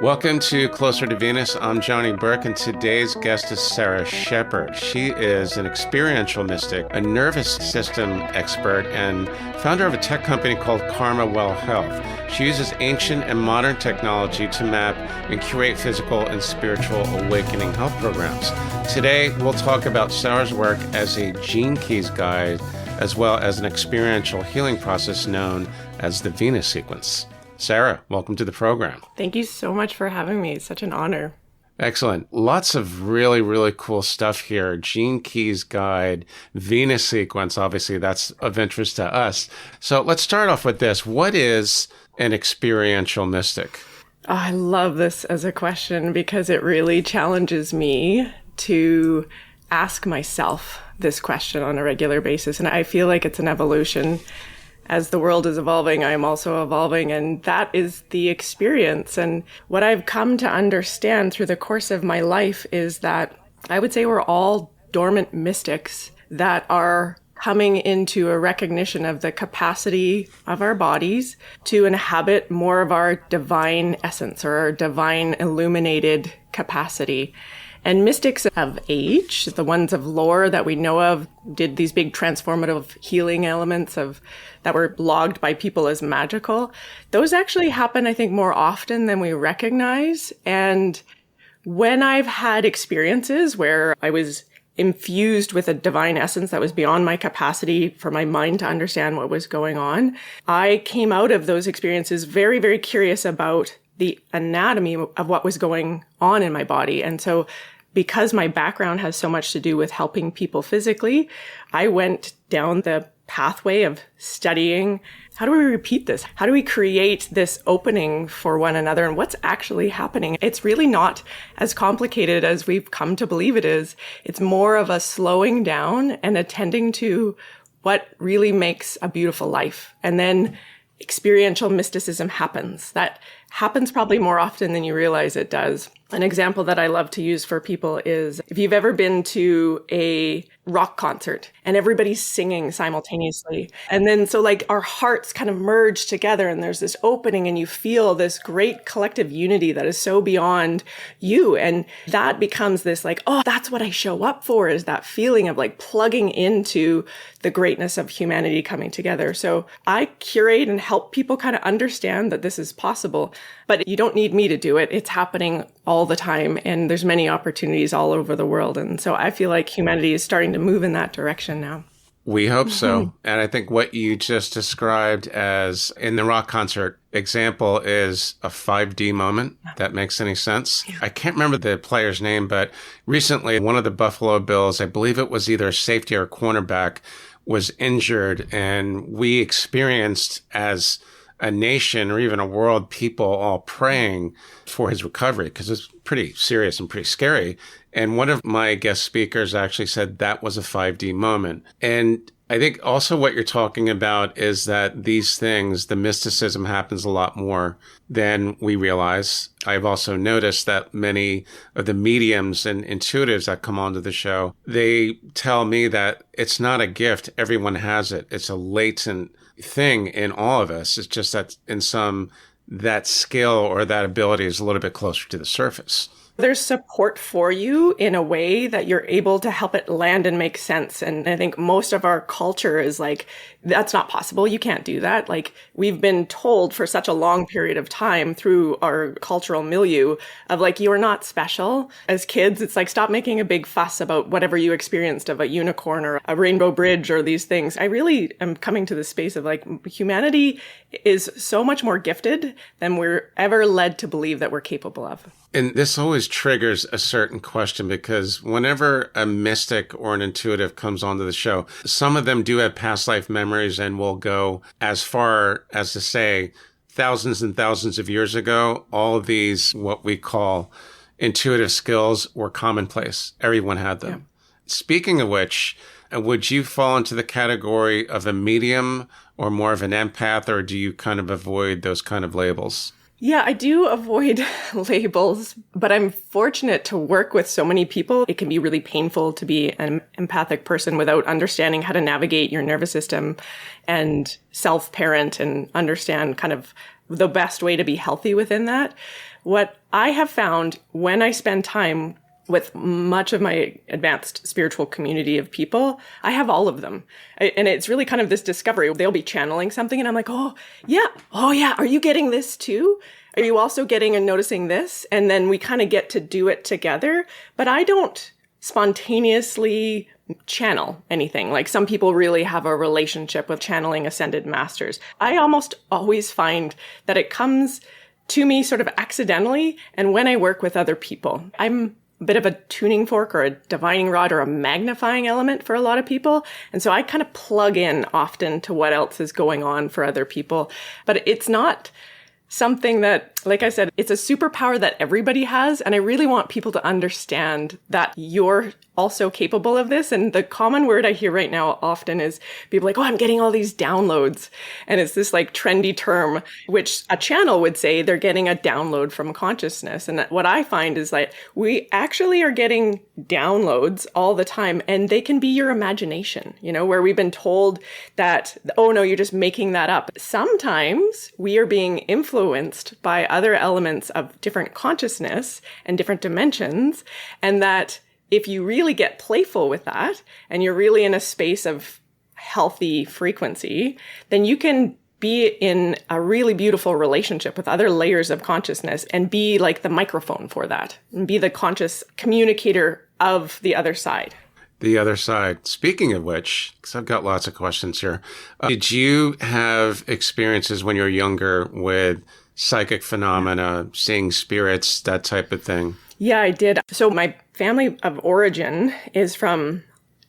Welcome to Closer to Venus. I'm Johnny Burke, and today's guest is Sarah Shepard. She is an experiential mystic, a nervous system expert, and founder of a tech company called Karma Well Health. She uses ancient and modern technology to map and curate physical and spiritual awakening health programs. Today, we'll talk about Sarah's work as a gene keys guide, as well as an experiential healing process known as the Venus sequence. Sarah, welcome to the program. Thank you so much for having me. It's such an honor. Excellent. Lots of really, really cool stuff here. Gene Keys Guide, Venus sequence, obviously that's of interest to us. So let's start off with this. What is an experiential mystic? Oh, I love this as a question because it really challenges me to ask myself this question on a regular basis. And I feel like it's an evolution. As the world is evolving, I am also evolving, and that is the experience. And what I've come to understand through the course of my life is that I would say we're all dormant mystics that are coming into a recognition of the capacity of our bodies to inhabit more of our divine essence or our divine illuminated capacity. And mystics of age, the ones of lore that we know of, did these big transformative healing elements that were logged by people as magical. Those actually happen, I think, more often than we recognize. And when I've had experiences where I was infused with a divine essence that was beyond my capacity for my mind to understand what was going on, I came out of those experiences very, very curious about the anatomy of what was going on in my body. And so because my background has so much to do with helping people physically, I went down the pathway of studying, how do we repeat this? How do we create this opening for one another? And what's actually happening? It's really not as complicated as we've come to believe it is. It's more of a slowing down and attending to what really makes a beautiful life. And then experiential mysticism happens. That happens probably more often than you realize it does. An example that I love to use for people is if you've ever been to a rock concert and everybody's singing simultaneously. And then so like our hearts kind of merge together and there's this opening and you feel this great collective unity that is so beyond you. And that becomes this like, oh, that's what I show up for, is that feeling of like plugging into the greatness of humanity coming together. So I curate and help people kind of understand that this is possible, but you don't need me to do it. It's happening all the time. And there's many opportunities all over the world. And so I feel like humanity is starting to move in that direction now. We hope so. And I think what you just described as in the rock concert example is a 5D moment. That makes any sense. Yeah. I can't remember the player's name, but recently one of the Buffalo Bills, I believe it was either a safety or a cornerback, was injured. And we experienced as a nation or even a world, people all praying for his recovery because it's pretty serious and pretty scary. And one of my guest speakers actually said that was a 5D moment. And I think also what you're talking about is that these things, the mysticism happens a lot more than we realize. I've also noticed that many of the mediums and intuitives that come onto the show, they tell me that it's not a gift. Everyone has it. It's a latent thing in all of us. It's just that in some, that skill or that ability is a little bit closer to the surface. There's support for you in a way that you're able to help it land and make sense. And I think most of our culture is like, that's not possible. You can't do that. Like we've been told for such a long period of time through our cultural milieu of like, you're not special. As kids, it's like, stop making a big fuss about whatever you experienced of a unicorn or a rainbow bridge or these things. I really am coming to the space of like, humanity is so much more gifted than we're ever led to believe that we're capable of. And this always triggers a certain question because whenever a mystic or an intuitive comes onto the show, some of them do have past life memories and will go as far as to say thousands and thousands of years ago, all of these, what we call intuitive skills were commonplace. Everyone had them. Yeah. Speaking of which, would you fall into the category of a medium or more of an empath, or do you kind of avoid those kind of labels? Yeah, I do avoid labels, but I'm fortunate to work with so many people. It can be really painful to be an empathic person without understanding how to navigate your nervous system and self-parent and understand kind of the best way to be healthy within that. What I have found when I spend time with much of my advanced spiritual community of people, I have all of them. And it's really kind of this discovery. They'll be channeling something and I'm like, oh yeah, are you getting this too? Are you also getting and noticing this? And then we kind of get to do it together. But I don't spontaneously channel anything. Like some people really have a relationship with channeling ascended masters. I almost always find that it comes to me sort of accidentally and when I work with other people. I'm a bit of a tuning fork or a divining rod or a magnifying element for a lot of people. And so I kind of plug in often to what else is going on for other people. But it's not something that, like I said, it's a superpower that everybody has. And I really want people to understand that you're also capable of this. And the common word I hear right now often is people like, oh, I'm getting all these downloads. And it's this like trendy term, which a channel would say they're getting a download from consciousness. And what I find is that we actually are getting downloads all the time. And they can be your imagination, where we've been told that, oh no, you're just making that up. Sometimes we are being influenced by other elements of different consciousness and different dimensions. And that if you really get playful with that and you're really in a space of healthy frequency, then you can be in a really beautiful relationship with other layers of consciousness and be like the microphone for that and be the conscious communicator of the other side. The other side. Speaking of which, because I've got lots of questions here, did you have experiences when you were younger with psychic phenomena, seeing spirits, that type of thing? Yeah, I did. So my family of origin is from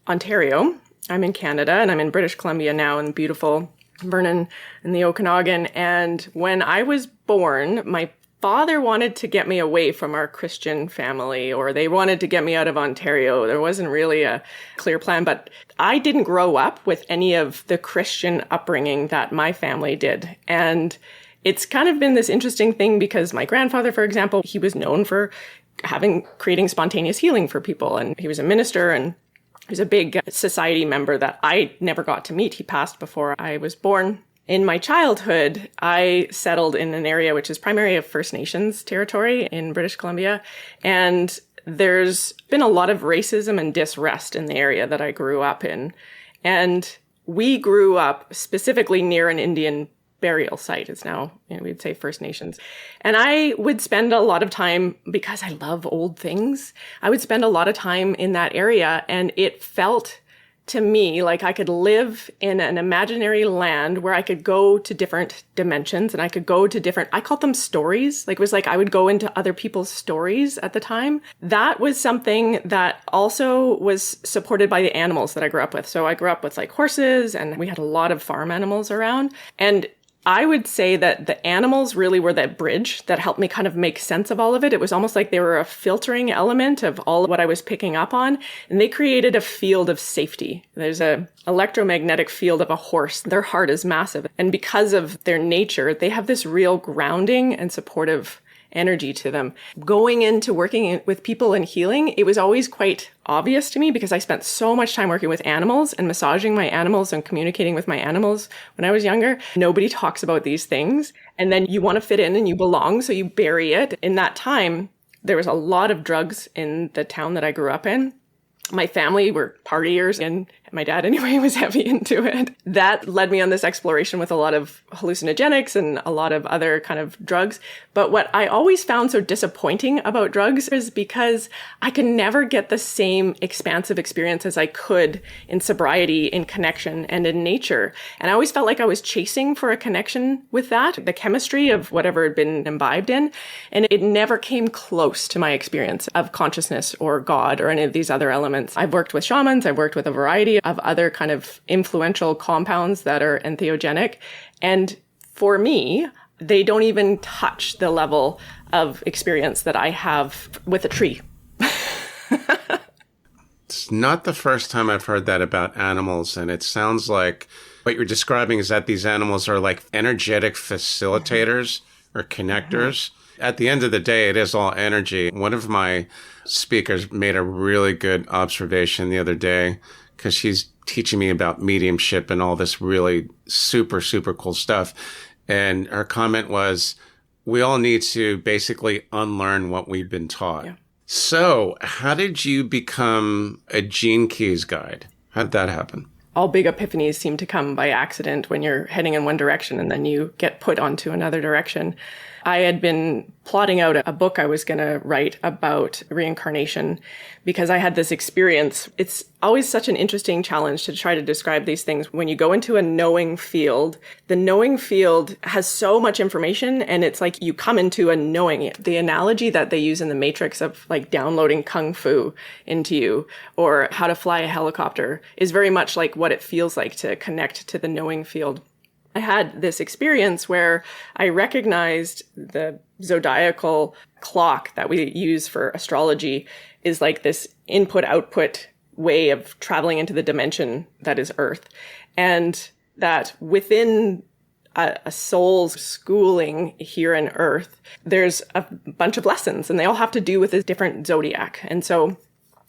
Ontario. I'm in Canada and I'm in British Columbia now in beautiful Vernon in the Okanagan. And when I was born, my father wanted to get me away from our Christian family, or they wanted to get me out of Ontario. There wasn't really a clear plan, but I didn't grow up with any of the Christian upbringing that my family did. And it's kind of been this interesting thing because my grandfather, for example, he was known for creating spontaneous healing for people. And he was a minister and he was a big society member that I never got to meet. He passed before I was born. In my childhood, I settled in an area which is primarily a First Nations territory in British Columbia. And there's been a lot of racism and disrest in the area that I grew up in. And we grew up specifically near an Indian burial site. It's now, we'd say First Nations. And I would spend a lot of time, because I love old things, I would spend a lot of time in that area. And it felt to me like I could live in an imaginary land where I could go to different dimensions and I could go to different, I called them stories. Like it was like I would go into other people's stories at the time. That was something that also was supported by the animals that I grew up with. So I grew up with like horses and we had a lot of farm animals around. And I would say that the animals really were that bridge that helped me kind of make sense of all of it. It was almost like they were a filtering element of all of what I was picking up on. And they created a field of safety. There's an electromagnetic field of a horse. Their heart is massive. And because of their nature, they have this real grounding and supportive energy to them. Going into working with people and healing, it was always quite obvious to me because I spent so much time working with animals and massaging my animals and communicating with my animals when I was younger. Nobody talks about these things. And then you want to fit in and you belong, so you bury it. In that time, there was a lot of drugs in the town that I grew up in. My family were partiers, and my dad anyway was heavy into it. That led me on this exploration with a lot of hallucinogenics and a lot of other kind of drugs. But what I always found so disappointing about drugs is because I could never get the same expansive experience as I could in sobriety, in connection, and in nature. And I always felt like I was chasing for a connection with that, the chemistry of whatever had been imbibed in. And it never came close to my experience of consciousness or God or any of these other elements. I've worked with shamans. I've worked with a variety of other kind of influential compounds that are entheogenic. And for me, they don't even touch the level of experience that I have with a tree. It's not the first time I've heard that about animals. And it sounds like what you're describing is that these animals are like energetic facilitators or connectors. At the end of the day, it is all energy. One of my speakers made a really good observation the other day because she's teaching me about mediumship and all this really super, super cool stuff. And her comment was, we all need to basically unlearn what we've been taught. Yeah. So how did you become a Gene Keys guide? How did that happen? All big epiphanies seem to come by accident when you're heading in one direction and then you get put onto another direction. I had been plotting out a book I was going to write about reincarnation because I had this experience. It's always such an interesting challenge to try to describe these things. When you go into a knowing field, the knowing field has so much information and it's like you come into a knowing. The analogy that they use in the Matrix of like downloading kung fu into you or how to fly a helicopter is very much like what it feels like to connect to the knowing field. I had this experience where I recognized the zodiacal clock that we use for astrology is like this input-output way of traveling into the dimension that is Earth. And that within a soul's schooling here on Earth, there's a bunch of lessons, and they all have to do with a different zodiac. And so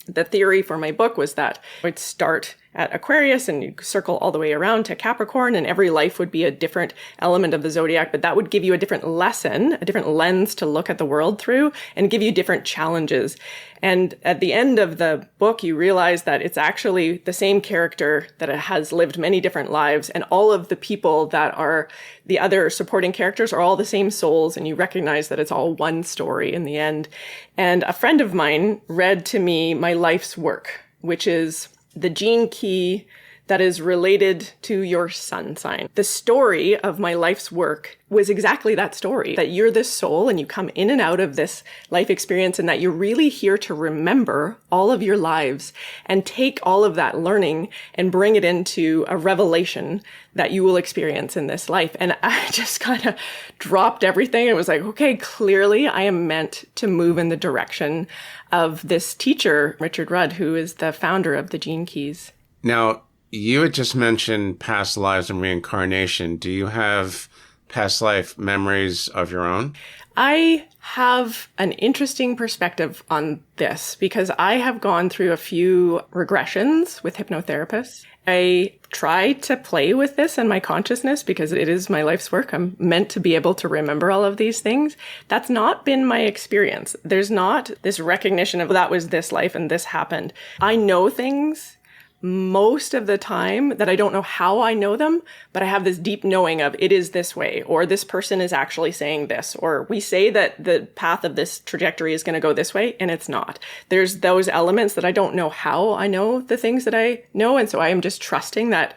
the theory for my book was that it would start at Aquarius and you circle all the way around to Capricorn, and every life would be a different element of the zodiac, but that would give you a different lesson, a different lens to look at the world through and give you different challenges. And at the end of the book, you realize that it's actually the same character that has lived many different lives, and all of the people that are the other supporting characters are all the same souls, and you recognize that it's all one story in the end. And a friend of mine read to me my life's work, which is the gene key that is related to your sun sign. The story of my life's work was exactly that story, that you're this soul and you come in and out of this life experience and that you're really here to remember all of your lives and take all of that learning and bring it into a revelation that you will experience in this life. And I just kind of dropped everything. It was like, okay, clearly I am meant to move in the direction of this teacher, Richard Rudd, who is the founder of the Gene Keys. Now, you had just mentioned past lives and reincarnation. Do you have past life memories of your own? I have an interesting perspective on this because I have gone through a few regressions with hypnotherapists. I try to play with this in my consciousness because it is my life's work. I'm meant to be able to remember all of these things. That's not been my experience. There's not this recognition of that was this life and this happened. I know things most of the time that I don't know how I know them, but I have this deep knowing of it is this way, or this person is actually saying this, or we say that the path of this trajectory is going to go this way, and it's not. There's those elements that I don't know how I know the things that I know, and so I am just trusting that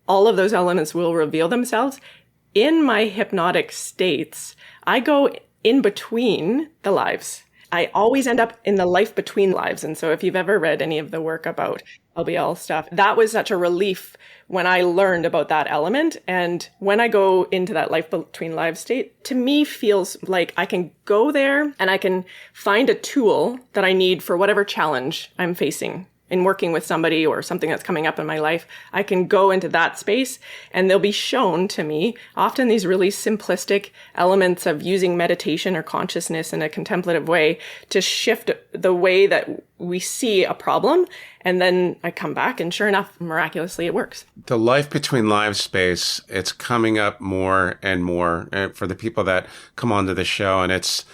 all of those elements will reveal themselves. In my hypnotic states, I go in between the lives. I always end up in the life between lives. And so if you've ever read any of the work about LBL stuff, that was such a relief when I learned about that element. And when I go into that life between lives state, to me feels like I can go there and I can find a tool that I need for whatever challenge I'm facing in working with somebody or something that's coming up in my life. I can go into that space and they'll be shown to me often these really simplistic elements of using meditation or consciousness in a contemplative way to shift the way that we see a problem. And then I come back and sure enough, miraculously, it works. The life between lives space, it's coming up more and more for the people that come onto the show. And it's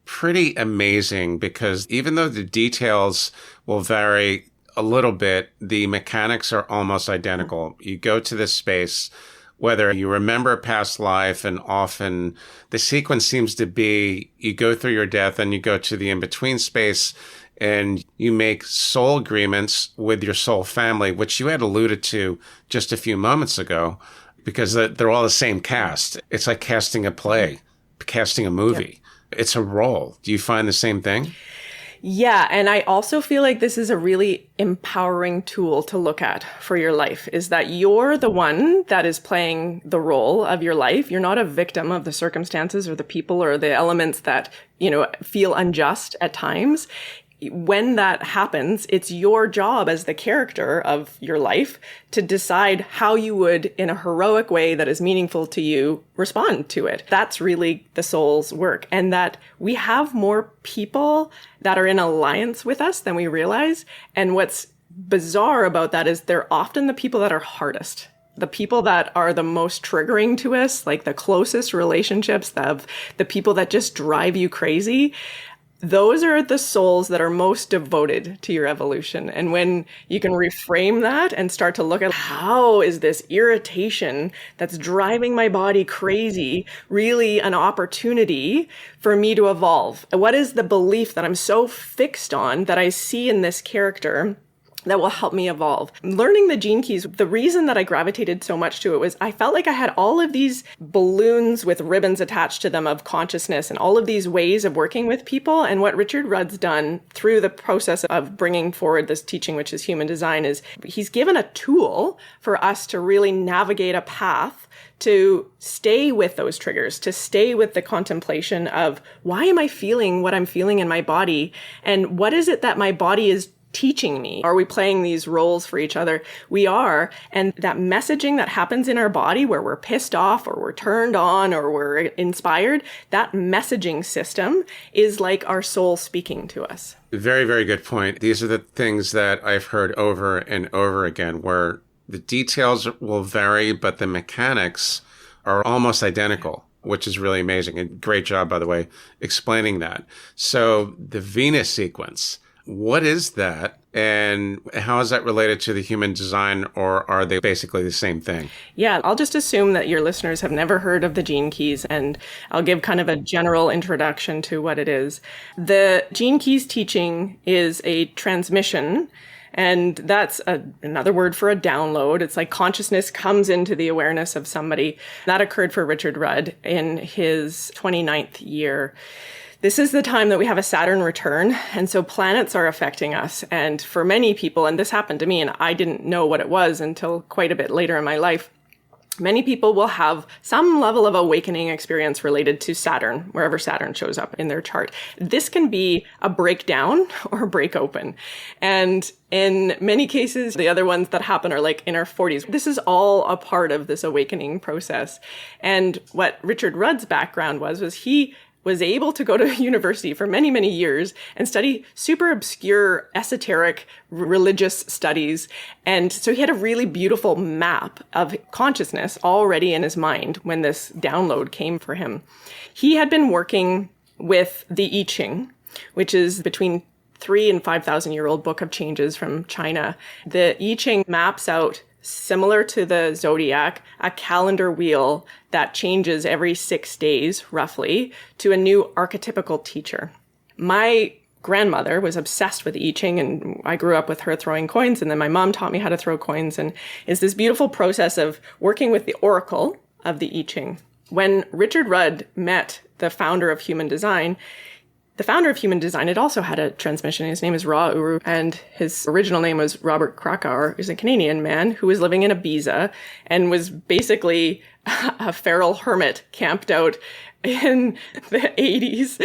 pretty amazing because even though the details will vary a little bit, the mechanics are almost identical. You go to this space, whether you remember a past life, and often the sequence seems to be you go through your death and you go to the in-between space and you make soul agreements with your soul family, which you had alluded to just a few moments ago, because they're all the same cast. It's like casting a play, casting a movie. Yep. It's a role. Do you find the same thing? Yeah. And I also feel like this is a really empowering tool to look at for your life, is that you're the one that is playing the role of your life. You're not a victim of the circumstances or the people or the elements that, feel unjust at times. When that happens, it's your job as the character of your life to decide how you would, in a heroic way that is meaningful to you, respond to it. That's really the soul's work. And that we have more people that are in alliance with us than we realize. And what's bizarre about that is they're often the people that are hardest The people that are the most triggering to us, like the closest relationships of the people that just drive you crazy, those are the souls that are most devoted to your evolution. And when you can reframe that and start to look at how is this irritation that's driving my body crazy really an opportunity for me to evolve? What is the belief that I'm so fixed on that I see in this character that will help me evolve? Learning the gene keys, the reason that I gravitated so much to it was I felt like I had all of these balloons with ribbons attached to them of consciousness and all of these ways of working with people. And what Richard Rudd's done through the process of bringing forward this teaching, which is human design, is he's given a tool for us to really navigate a path to stay with those triggers, to stay with the contemplation of why am I feeling what I'm feeling in my body? And what is it that my body is teaching me? Are we playing these roles for each other? We are. And that messaging that happens in our body where we're pissed off or we're turned on or we're inspired, that messaging system is like our soul speaking to us. Very, very good point. These are the things that I've heard over and over again, where the details will vary, but the mechanics are almost identical, which is really amazing. And great job, by the way, explaining that. So the Venus sequence, what is that? And how is that related to the human design, or are they basically the same thing? Yeah, I'll just assume that your listeners have never heard of the gene keys, and I'll give kind of a general introduction to what it is. The gene keys teaching is a transmission, and that's another word for a download. It's like consciousness comes into the awareness of somebody. That occurred for Richard Rudd in his 29th year. This is the time that we have a Saturn return, and so planets are affecting us. And for many people, and this happened to me, and I didn't know what it was until quite a bit later in my life, many people will have some level of awakening experience related to Saturn, wherever Saturn shows up in their chart. This can be a breakdown or a break open. And in many cases, the other ones that happen are like in our 40s. This is all a part of this awakening process. And what Richard Rudd's background was he was able to go to university for many, many years and study super obscure, esoteric, religious studies. And so he had a really beautiful map of consciousness already in his mind when this download came for him. He had been working with the I Ching, which is between 3,000 and 5,000-year-old book of changes from China. The I Ching maps out, similar to the zodiac, a calendar wheel that changes every 6 days, roughly, to a new archetypical teacher. My grandmother was obsessed with I Ching, and I grew up with her throwing coins, and then my mom taught me how to throw coins, and it's this beautiful process of working with the oracle of the I Ching. When Richard Rudd met the founder of human design, it also had a transmission. His name is Ra Uru, and his original name was Robert Krakauer. He's a Canadian man who was living in Ibiza and was basically a feral hermit camped out in the 80s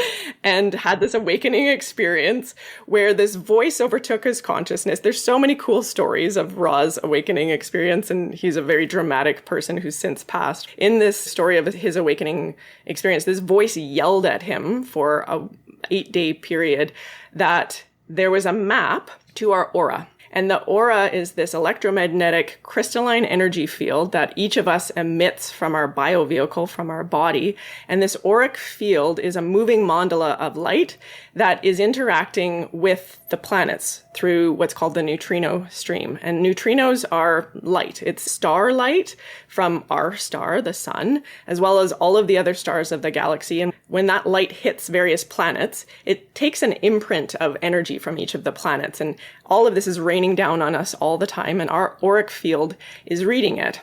and had this awakening experience where this voice overtook his consciousness. There's so many cool stories of Ra's awakening experience, and he's a very dramatic person who's since passed. In this story of his awakening experience, this voice yelled at him for a 8-day period that there was a map to our aura. And the aura is this electromagnetic crystalline energy field that each of us emits from our biovehicle, from our body. And this auric field is a moving mandala of light that is interacting with the planets through what's called the neutrino stream. And neutrinos are light. It's star light from our star, the sun, as well as all of the other stars of the galaxy. And when that light hits various planets, it takes an imprint of energy from each of the planets. And all of this is raining down on us all the time, and our auric field is reading it.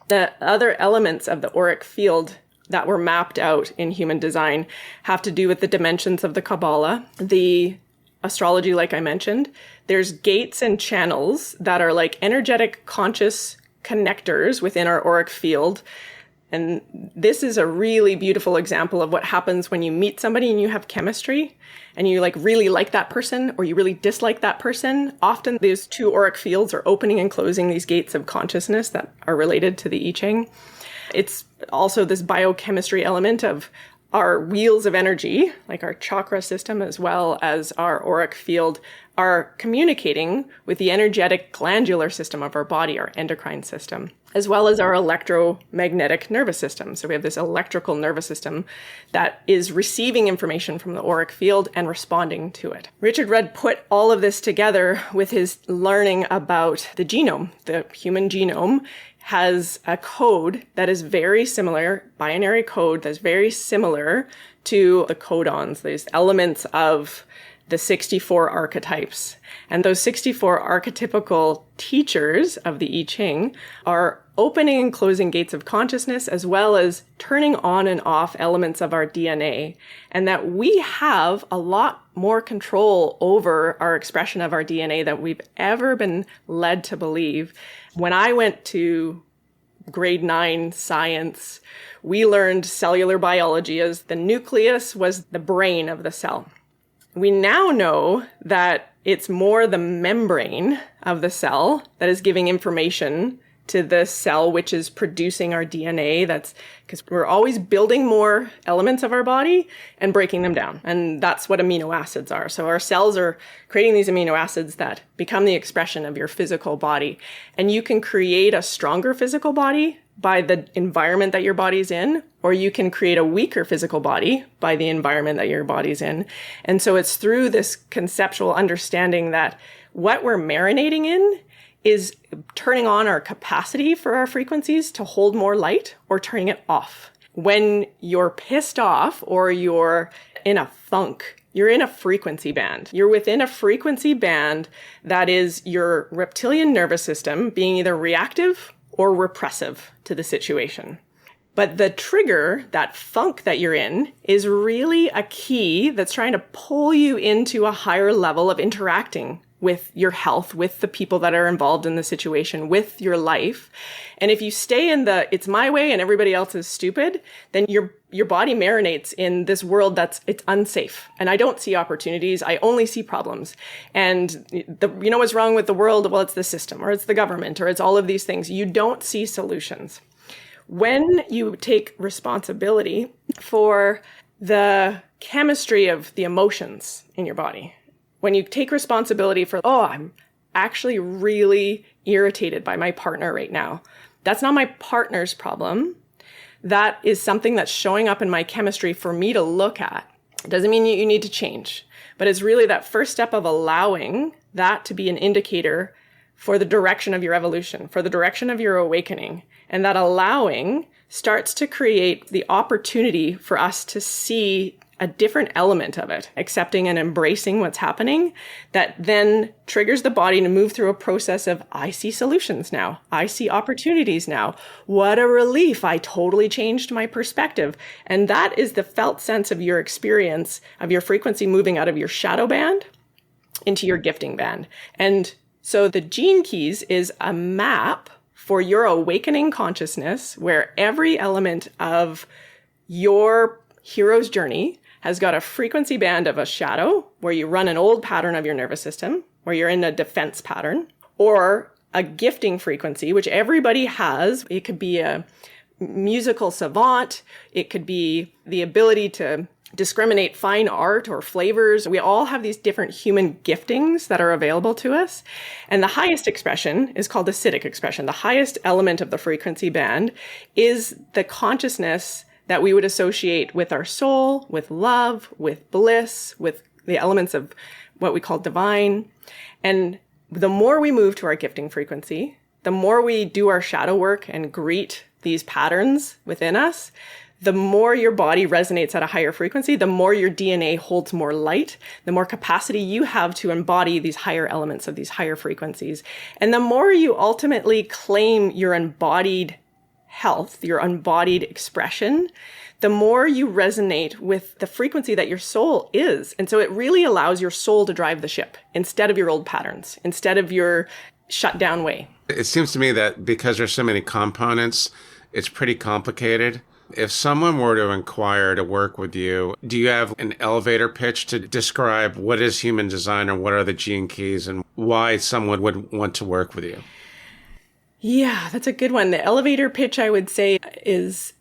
The other elements of the auric field that were mapped out in human design have to do with the dimensions of the Kabbalah, the astrology, like I mentioned. There's gates and channels that are like energetic conscious connectors within our auric field. And this is a really beautiful example of what happens when you meet somebody and you have chemistry and you like really like that person or you really dislike that person. Often these two auric fields are opening and closing these gates of consciousness that are related to the I Ching. It's also this biochemistry element of our wheels of energy, like our chakra system as well as our auric field, are communicating with the energetic glandular system of our body, our endocrine system, as well as our electromagnetic nervous system. So we have this electrical nervous system that is receiving information from the auric field and responding to it. Richard Rudd put all of this together with his learning about the genome. The human genome has a code that is very similar, binary code that's very similar to the codons, these elements of the 64 archetypes. And those 64 archetypical teachers of the I Ching are opening and closing gates of consciousness, as well as turning on and off elements of our DNA. And that we have a lot more control over our expression of our DNA than we've ever been led to believe. When I went to grade 9 science, we learned cellular biology as the nucleus was the brain of the cell. We now know that it's more the membrane of the cell that is giving information to the cell, which is producing our DNA. That's because we're always building more elements of our body and breaking them down. And that's what amino acids are. So our cells are creating these amino acids that become the expression of your physical body. And you can create a stronger physical body by the environment that your body's in, or you can create a weaker physical body by the environment that your body's in. And so it's through this conceptual understanding that what we're marinating in is turning on our capacity for our frequencies to hold more light or turning it off. When you're pissed off or you're in a funk, you're in a frequency band. You're within a frequency band that is your reptilian nervous system being either reactive or repressive to the situation. But the trigger, that funk that you're in, is really a key that's trying to pull you into a higher level of interacting with your health, with the people that are involved in the situation, with your life. And if you stay in the, it's my way and everybody else is stupid, then your body marinates in this world it's unsafe. And I don't see opportunities. I only see problems. And you know what's wrong with the world? Well, it's the system, or it's the government, or it's all of these things. You don't see solutions. When you take responsibility for the chemistry of the emotions in your body, when you take responsibility for, I'm actually really irritated by my partner right now. That's not my partner's problem. That is something that's showing up in my chemistry for me to look at. It doesn't mean you need to change, but it's really that first step of allowing that to be an indicator for the direction of your evolution, for the direction of your awakening. And that allowing starts to create the opportunity for us to see a different element of it, accepting and embracing what's happening, that then triggers the body to move through a process of, I see solutions now. I see opportunities now. What a relief. I totally changed my perspective. And that is the felt sense of your experience of your frequency moving out of your shadow band into your gifting band. And so the gene keys is a map for your awakening consciousness where every element of your hero's journey has got a frequency band of a shadow where you run an old pattern of your nervous system, where you're in a defense pattern, or a gifting frequency, which everybody has. It could be a musical savant. It could be the ability to discriminate fine art or flavors. We all have these different human giftings that are available to us. And the highest expression is called the acidic expression. The highest element of the frequency band is the consciousness that we would associate with our soul, with love, with bliss, with the elements of what we call divine. And the more we move to our gifting frequency, the more we do our shadow work and greet these patterns within us, the more your body resonates at a higher frequency, the more your DNA holds more light, the more capacity you have to embody these higher elements of these higher frequencies. And the more you ultimately claim your embodied health, your embodied expression, the more you resonate with the frequency that your soul is. And so it really allows your soul to drive the ship instead of your old patterns, instead of your shut down way. It seems to me that because there's so many components, it's pretty complicated. If someone were to inquire to work with you, do you have an elevator pitch to describe what is human design or what are the gene keys and why someone would want to work with you? Yeah, that's a good one. The elevator pitch, I would say, is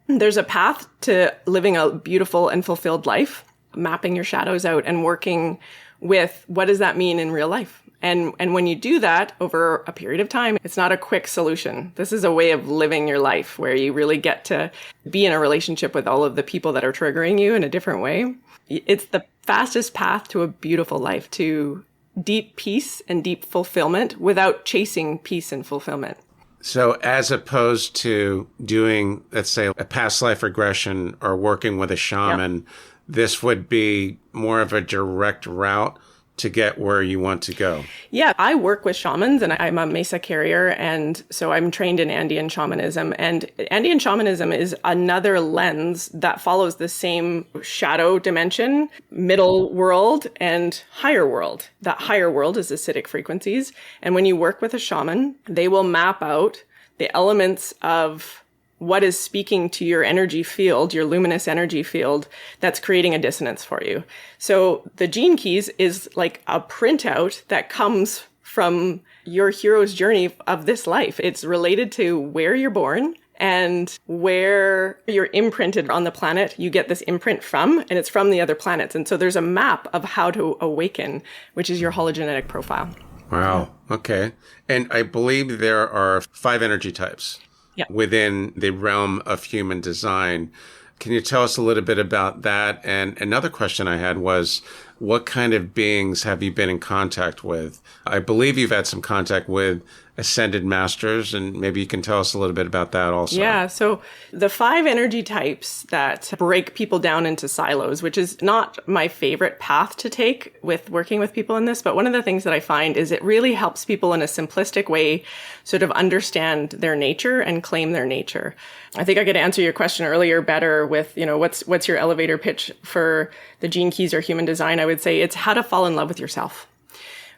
There's a path to living a beautiful and fulfilled life, mapping your shadows out and working with what does that mean in real life. And when you do that over a period of time, it's not a quick solution. This is a way of living your life where you really get to be in a relationship with all of the people that are triggering you in a different way. It's the fastest path to a beautiful life, to deep peace and deep fulfillment without chasing peace and fulfillment. So as opposed to doing, let's say, a past life regression or working with a shaman, this would be more of a direct route to get where you want to go. Yeah, I work with shamans and I'm a mesa carrier. And so I'm trained in Andean shamanism. And Andean shamanism is another lens that follows the same shadow dimension, middle world and higher world. That higher world is acidic frequencies. And when you work with a shaman, they will map out the elements of what is speaking to your energy field, your luminous energy field, that's creating a dissonance for you. So the gene keys is like a printout that comes from your hero's journey of this life. It's related to where you're born and where you're imprinted on the planet. You get this imprint from, and it's from the other planets. And so there's a map of how to awaken, which is your hologenetic profile. Wow. Okay. And I believe there are 5 energy types. Within the realm of human design. Can you tell us a little bit about that? And another question I had was, what kind of beings have you been in contact with? I believe you've had some contact with ascended masters, and maybe you can tell us a little bit about that also. Yeah, so the 5 energy types that break people down into silos, which is not my favorite path to take with working with people in this, but one of the things that I find is it really helps people in a simplistic way sort of understand their nature and claim their nature. I think I could answer your question earlier better with, what's your elevator pitch for the gene keys or human design? I would say it's how to fall in love with yourself.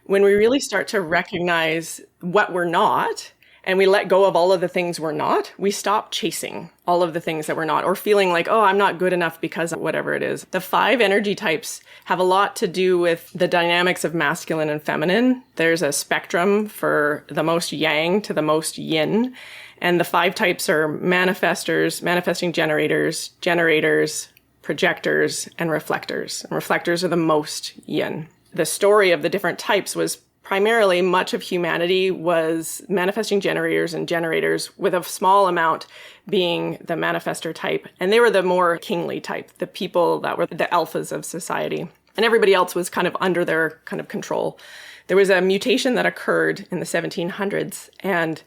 When we really start to recognize what we're not, and we let go of all of the things we're not, we stop chasing all of the things that we're not, or feeling like, oh, I'm not good enough because of whatever it is. The 5 energy types have a lot to do with the dynamics of masculine and feminine. There's a spectrum for the most yang to the most yin. And the 5 types are manifestors, manifesting generators, projectors, and reflectors. And reflectors are the most yin. The story of the different types was primarily much of humanity was manifesting generators and generators, with a small amount being the manifestor type. And they were the more kingly type, the people that were the alphas of society. And everybody else was kind of under their kind of control. There was a mutation that occurred in the 1700s, and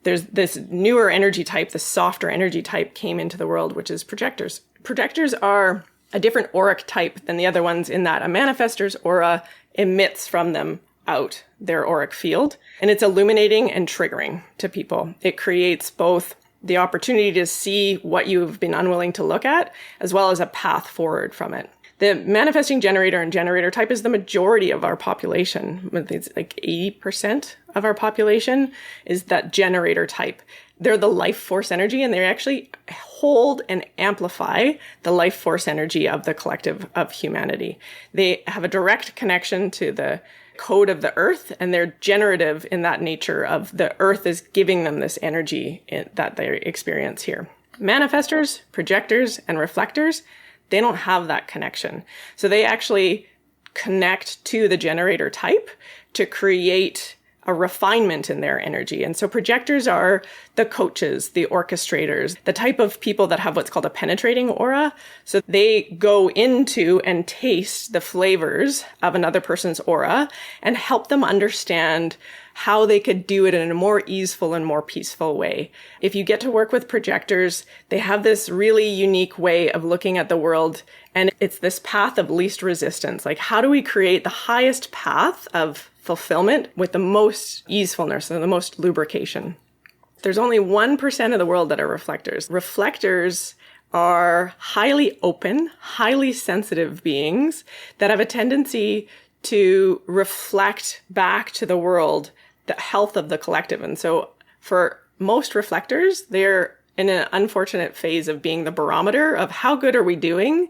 there's this newer energy type, the softer energy type came into the world, which is projectors. Projectors are a different auric type than the other ones in that a manifestor's aura emits from them out their auric field. And it's illuminating and triggering to people. It creates both the opportunity to see what you've been unwilling to look at, as well as a path forward from it. The manifesting generator and generator type is the majority of our population. It's like 80% of our population is that generator type. They're the life force energy, and they actually hold and amplify the life force energy of the collective of humanity. They have a direct connection to the code of the earth, and they're generative in that nature of the earth is giving them this energy that they experience here. Manifestors, projectors, and reflectors, they don't have that connection. So they actually connect to the generator type to create a refinement in their energy. And so projectors are the coaches, the orchestrators, the type of people that have what's called a penetrating aura. So they go into and taste the flavors of another person's aura and help them understand how they could do it in a more easeful and more peaceful way. If you get to work with projectors, they have this really unique way of looking at the world, and it's this path of least resistance. Like, how do we create the highest path of fulfillment with the most easefulness and the most lubrication? There's only 1% of the world that are reflectors. Reflectors are highly open, highly sensitive beings that have a tendency to reflect back to the world the health of the collective. And so for most reflectors, they're in an unfortunate phase of being the barometer of how good are we doing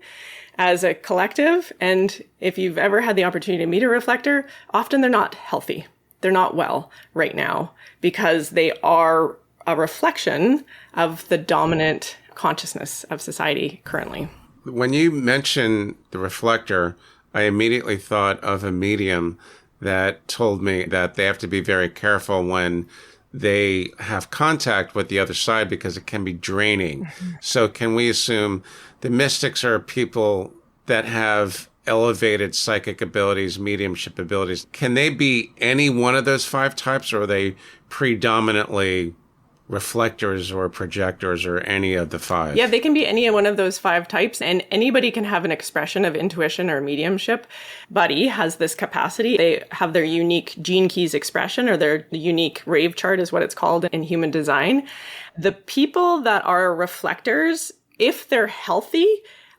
as a collective. And if you've ever had the opportunity to meet a reflector, often they're not healthy. They're not well right now because they are a reflection of the dominant consciousness of society currently. When you mention the reflector, I immediately thought of a medium that told me that they have to be very careful when they have contact with the other side because it can be draining. Mm-hmm. So can we assume the mystics are people that have elevated psychic abilities, mediumship abilities? Can they be any one of those 5 types, or are they predominantly reflectors or projectors or any of the 5? Yeah, they can be any one of those 5 types, and anybody can have an expression of intuition or mediumship. Buddy has this capacity. They have their unique gene keys expression, or their unique rave chart is what it's called in human design. The people that are reflectors, if they're healthy,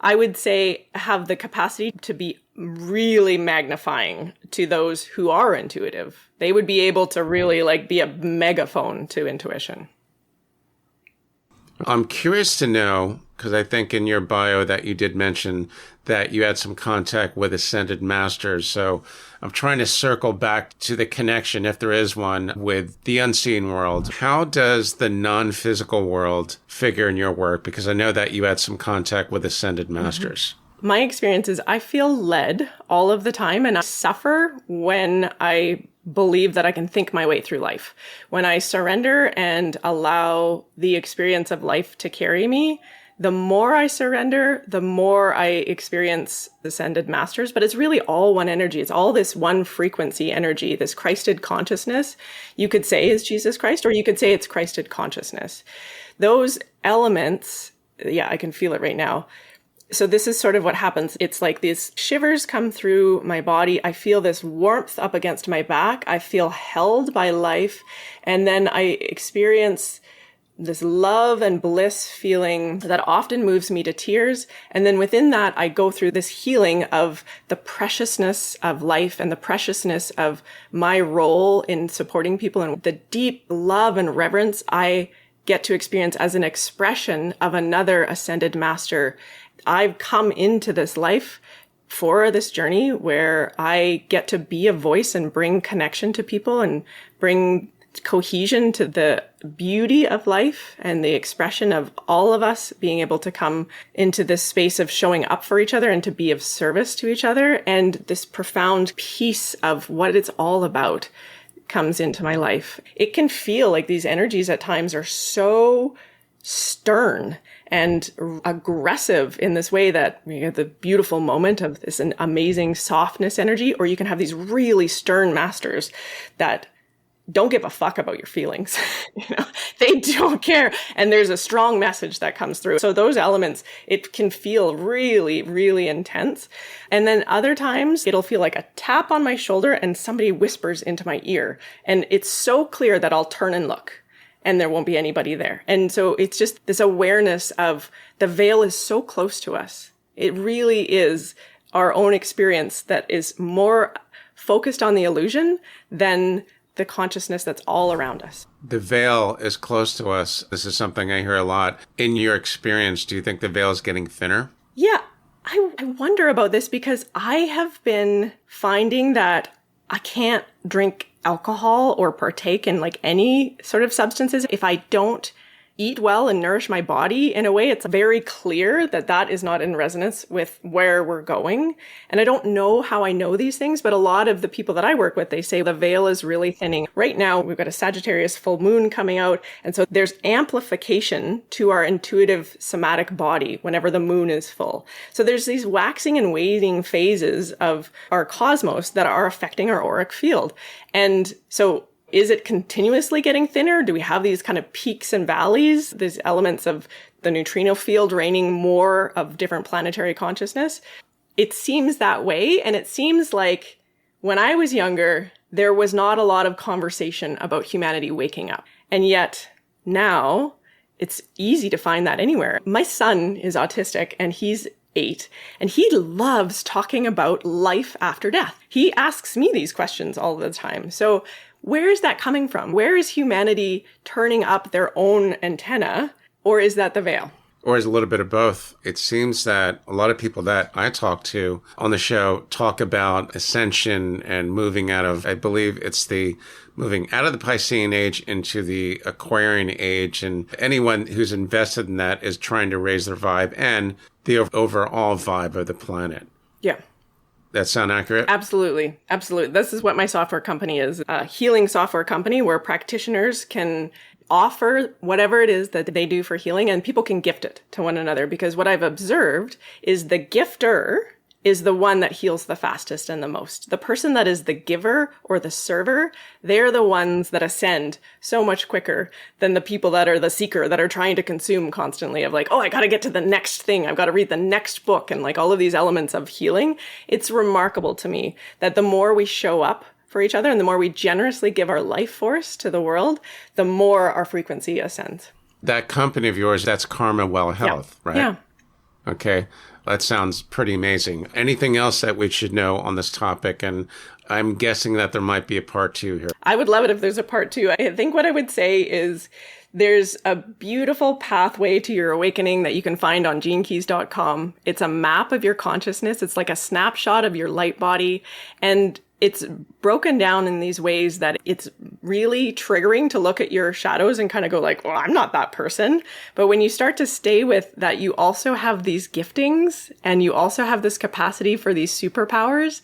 I would say have the capacity to be really magnifying to those who are intuitive. They would be able to really be a megaphone to intuition. I'm curious to know, because I think in your bio that you did mention that you had some contact with ascended masters. So I'm trying to circle back to the connection, if there is one, with the unseen world. How does the non-physical world figure in your work? Because I know that you had some contact with ascended masters. Mm-hmm. My experience is I feel led all of the time, and I suffer when I believe that I can think my way through life. When I surrender and allow the experience of life to carry me, the more I surrender, the more I experience ascended masters. But it's really all one energy. It's all this one frequency energy, this Christed consciousness. You could say is Jesus Christ, or you could say it's Christed consciousness. Those elements, I can feel it right now. So this is sort of what happens. It's like these shivers come through my body. I feel this warmth up against my back. I feel held by life. And then I experience this love and bliss feeling that often moves me to tears. And then within that, I go through this healing of the preciousness of life and the preciousness of my role in supporting people, and the deep love and reverence I get to experience as an expression of another ascended master. I've come into this life for this journey where I get to be a voice and bring connection to people and bring cohesion to the beauty of life and the expression of all of us being able to come into this space of showing up for each other and to be of service to each other. And this profound piece of what it's all about comes into my life. It can feel like these energies at times are so stern and aggressive in this way that you get the beautiful moment of this an amazing softness energy, or you can have these really stern masters that don't give a fuck about your feelings. They don't care. And there's a strong message that comes through. So those elements, it can feel really, really intense. And then other times it'll feel like a tap on my shoulder and somebody whispers into my ear. And it's so clear that I'll turn and look, and there won't be anybody there. And so it's just this awareness of the veil is so close to us. It really is our own experience that is more focused on the illusion than the consciousness that's all around us. The veil is close to us. This is something I hear a lot. In your experience, do you think the veil is getting thinner? Yeah, I wonder about this because I have been finding that I can't drink alcohol or partake in any sort of substances if I don't eat well and nourish my body in a way. It's very clear that that is not in resonance with where we're going. And I don't know how I know these things, but a lot of the people that I work with, they say the veil is really thinning. Right now, we've got a Sagittarius full moon coming out. And so there's amplification to our intuitive somatic body whenever the moon is full. So there's these waxing and waning phases of our cosmos that are affecting our auric field. And so is it continuously getting thinner? Do we have these kind of peaks and valleys, these elements of the neutrino field raining more of different planetary consciousness? It seems that way. And it seems like when I was younger, there was not a lot of conversation about humanity waking up. And yet now it's easy to find that anywhere. My son is autistic and he's 8, and he loves talking about life after death. He asks me these questions all the time. So where is that coming from? Where is humanity turning up their own antenna, or is that the veil? Or is a little bit of both? It seems that a lot of people that I talk to on the show talk about ascension and moving out of, I believe it's the moving out of the Piscean age into the Aquarian age. And anyone who's invested in that is trying to raise their vibe and the overall vibe of the planet. Yeah. That sound accurate? Absolutely. Absolutely. This is what my software company is, a healing software company where practitioners can offer whatever it is that they do for healing, and people can gift it to one another. Because what I've observed is the gifter is the one that heals the fastest and the most. The person that is the giver or the server, they're the ones that ascend so much quicker than the people that are the seeker, that are trying to consume constantly, of like, oh, I got to get to the next thing. I've got to read the next book, and like all of these elements of healing. It's remarkable to me that the more we show up for each other and the more we generously give our life force to the world, the more our frequency ascends. That company of yours, that's Karma Well Health, right? Yeah. Okay. That sounds pretty amazing. Anything else that we should know on this topic? And I'm guessing that there might be a part 2 here. I would love it if there's a part 2. I think what I would say is there's a beautiful pathway to your awakening that you can find on genekeys.com. It's a map of your consciousness. It's like a snapshot of your light body. And it's broken down in these ways that it's really triggering to look at your shadows and kind of go like, well, I'm not that person. But when you start to stay with that, you also have these giftings and you also have this capacity for these superpowers.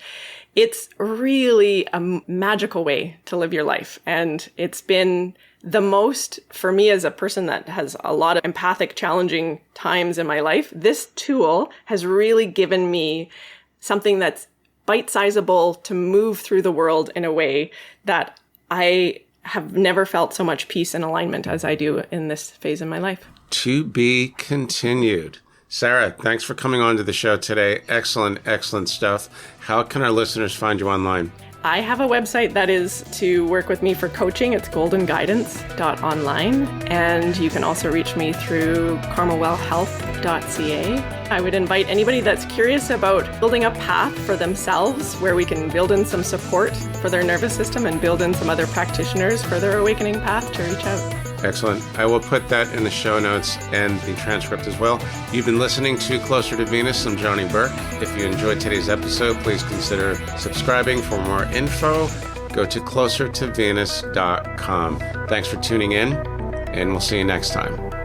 It's really a magical way to live your life. And it's been the most, for me as a person that has a lot of empathic, challenging times in my life, this tool has really given me something that's bite-sizable to move through the world in a way that I have never felt so much peace and alignment as I do in this phase in my life. To be continued. Sarah, thanks for coming on to the show today. Excellent, excellent stuff. How can our listeners find you online? I have a website that is to work with me for coaching. It's goldenguidance.online. And you can also reach me through karmawellhealth.ca. I would invite anybody that's curious about building a path for themselves where we can build in some support for their nervous system and build in some other practitioners for their awakening path to reach out. Excellent. I will put that in the show notes and the transcript as well. You've been listening to Closer to Venus. I'm Johnny Burke. If you enjoyed today's episode, please consider subscribing. For more info, go to closertovenus.com. Thanks for tuning in, and we'll see you next time.